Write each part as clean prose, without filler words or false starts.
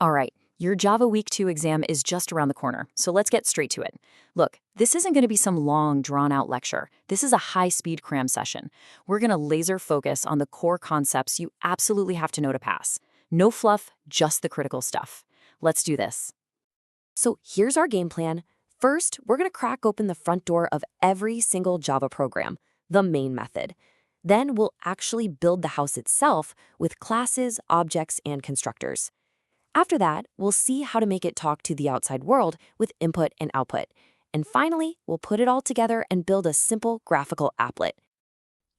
All right, your Java Week 2 exam is just around the corner, so let's get straight to it. Look, this isn't going to be some long, drawn-out lecture. This is a high-speed cram session. We're going to laser focus on the core concepts you absolutely have to know to pass. No fluff, just the critical stuff. Let's do this. So here's our game plan. First, we're going to crack open the front door of every single Java program, the main method. Then we'll actually build the house itself with classes, objects, and constructors. After that, we'll see how to make it talk to the outside world with input and output. And finally, we'll put it all together and build a simple graphical applet.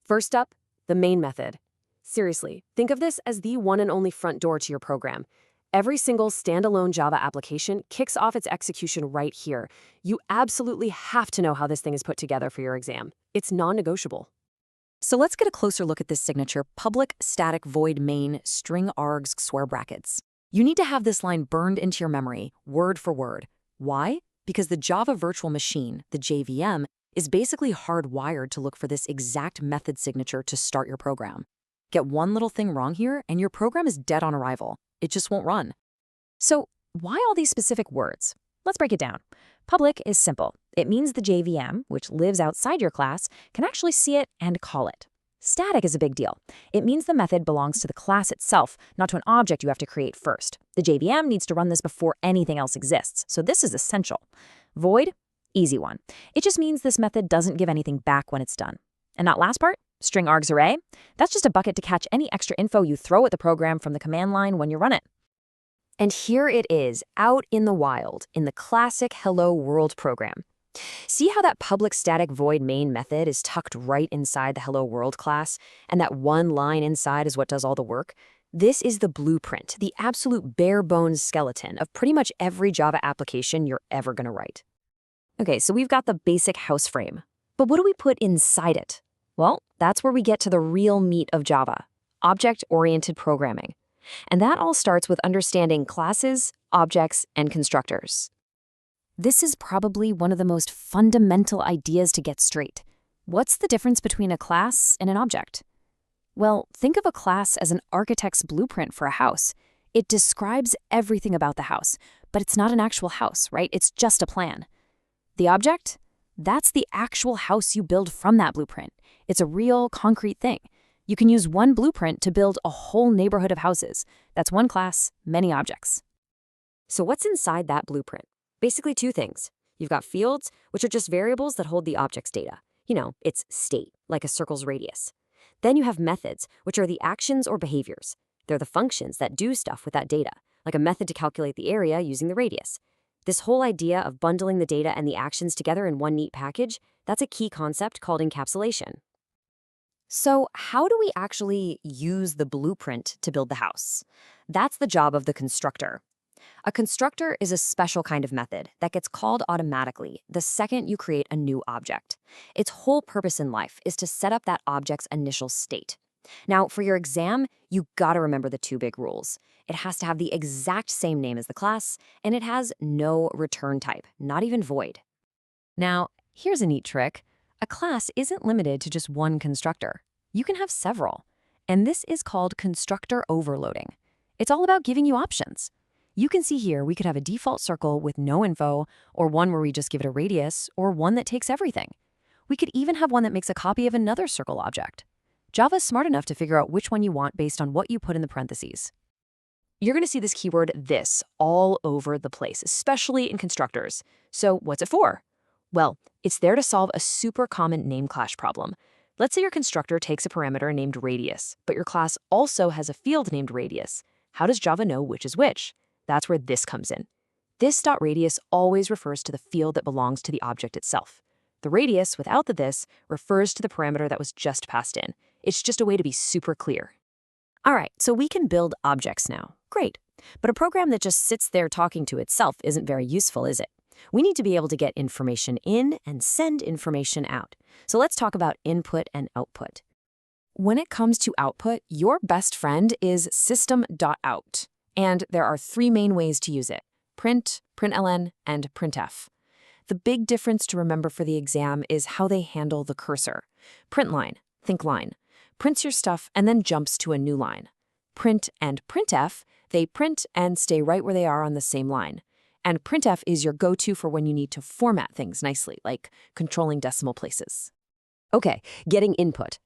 First up, the main method. Seriously, think of this as the one and only front door to your program. Every single standalone Java application kicks off its execution right here. You absolutely have to know how this thing is put together for your exam. It's non-negotiable. So let's get a closer look at this signature: public static void main string args square brackets. You need to have this line burned into your memory, word for word. Why? Because the Java virtual machine, the JVM, is basically hardwired to look for this exact method signature to start your program. Get one little thing wrong here, and your program is dead on arrival. It just won't run. So why all these specific words? Let's break it down. Public is simple. It means the JVM, which lives outside your class, can actually see it and call it. Static is a big deal. It means the method belongs to the class itself, not to an object you have to create first. The JVM needs to run this before anything else exists, so this is essential. Void? Easy one. It just means this method doesn't give anything back when it's done. And that last part? String args array? That's just a bucket to catch any extra info you throw at the program from the command line when you run it. And here it is, out in the wild, in the classic Hello World program. See how that public static void main method is tucked right inside the Hello World class, and that one line inside is what does all the work? This is the blueprint, the absolute bare-bones skeleton of pretty much every Java application you're ever going to write. Okay, so we've got the basic house frame. But what do we put inside it? Well, that's where we get to the real meat of Java, object-oriented programming. And that all starts with understanding classes, objects, and constructors. This is probably one of the most fundamental ideas to get straight. What's the difference between a class and an object? Well, think of a class as an architect's blueprint for a house. It describes everything about the house, but it's not an actual house, right? It's just a plan. The object? That's the actual house you build from that blueprint. It's a real, concrete thing. You can use one blueprint to build a whole neighborhood of houses. That's one class, many objects. So what's inside that blueprint? Basically two things. You've got fields, which are just variables that hold the object's data. You know, it's state, like a circle's radius. Then you have methods, which are the actions or behaviors. They're the functions that do stuff with that data, like a method to calculate the area using the radius. This whole idea of bundling the data and the actions together in one neat package, that's a key concept called encapsulation. So how do we actually use the blueprint to build the house? That's the job of the constructor. A constructor is a special kind of method that gets called automatically the second you create a new object. Its whole purpose in life is to set up that object's initial state. Now, for your exam, you gotta remember the two big rules. It has to have the exact same name as the class, and it has no return type, not even void. Now, here's a neat trick. A class isn't limited to just one constructor. You can have several. And this is called constructor overloading. It's all about giving you options. You can see here we could have a default circle with no info, or one where we just give it a radius, or one that takes everything. We could even have one that makes a copy of another circle object. Java's smart enough to figure out which one you want based on what you put in the parentheses. You're going to see this keyword this all over the place, especially in constructors. So what's it for? Well, it's there to solve a super common name clash problem. Let's say your constructor takes a parameter named radius, but your class also has a field named radius. How does Java know which is which? That's where this comes in. This.radius always refers to the field that belongs to the object itself. The radius, without the this, refers to the parameter that was just passed in. It's just a way to be super clear. All right, so we can build objects now. Great. But a program that just sits there talking to itself isn't very useful, is it? We need to be able to get information in and send information out. So let's talk about input and output. When it comes to output, your best friend is system.out. And there are three main ways to use it: print, println, and printf. The big difference to remember for the exam is how they handle the cursor. Print line, think line, prints your stuff and then jumps to a new line. Print and printf, They print and stay right where they are on the same line. And printf is your go-to for when you need to format things nicely, like controlling decimal places. Okay, getting input.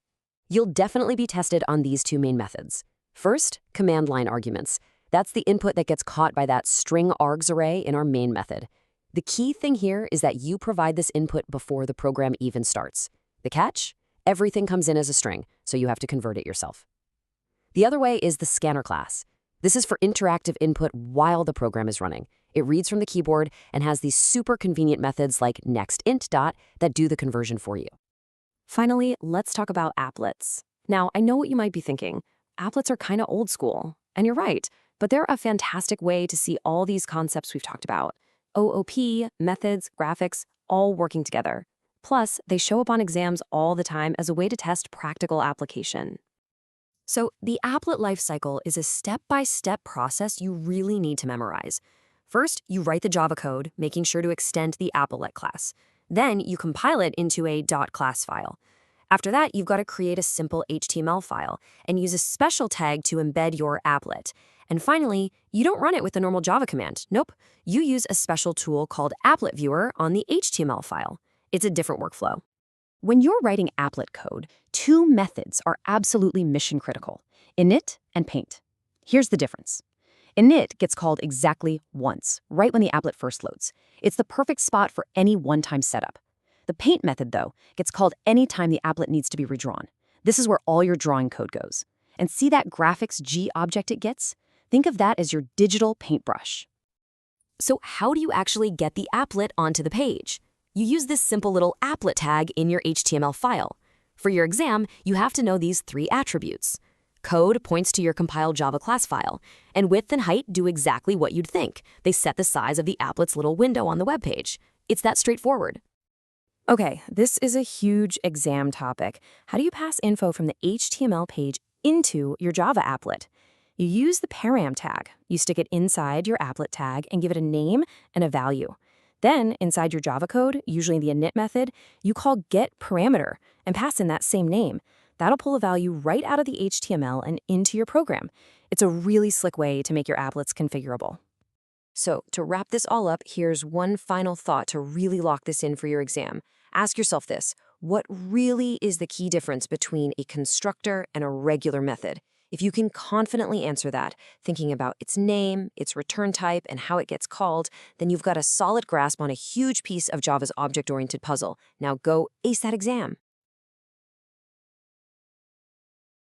You'll definitely be tested on these two main methods. First, command line arguments. That's the input that gets caught by that string args array in our main method. The key thing here is that you provide this input before the program even starts. The catch? Everything comes in as a string, so you have to convert it yourself. The other way is the scanner class. This is for interactive input while the program is running. It reads from the keyboard and has these super convenient methods like nextInt dot that do the conversion for you. Finally, let's talk about applets. Now, I know what you might be thinking. Applets are kind of old school, and you're right, but they're a fantastic way to see all these concepts we've talked about. OOP, methods, graphics, all working together. Plus, they show up on exams all the time as a way to test practical application. So, the applet lifecycle is a step-by-step process you really need to memorize. First, you write the Java code, making sure to extend the applet class. Then you compile it into a .class file. After that, you've got to create a simple HTML file and use a special tag to embed your applet. And finally, you don't run it with the normal Java command. Nope, you use a special tool called Applet Viewer on the HTML file. It's a different workflow. When you're writing applet code, two methods are absolutely mission critical: init and paint. Here's the difference. Init gets called exactly once, right when the applet first loads. It's the perfect spot for any one-time setup. The paint method, though, gets called any time the applet needs to be redrawn. This is where all your drawing code goes. And see that graphics G object it gets? Think of that as your digital paintbrush. So how do you actually get the applet onto the page? You use this simple little applet tag in your HTML file. For your exam, you have to know these three attributes. Code points to your compiled Java class file, and width and height do exactly what you'd think. They set the size of the applet's little window on the web page. It's that straightforward. Okay, this is a huge exam topic. How do you pass info from the HTML page into your Java applet? You use the param tag. You stick it inside your applet tag and give it a name and a value. Then, inside your Java code, usually the init method, you call getParameter and pass in that same name. That'll pull a value right out of the HTML and into your program. It's a really slick way to make your applets configurable. So, to wrap this all up, here's one final thought to really lock this in for your exam. Ask yourself this: what really is the key difference between a constructor and a regular method? If you can confidently answer that, thinking about its name, its return type, and how it gets called, then you've got a solid grasp on a huge piece of Java's object-oriented puzzle. Now go ace that exam.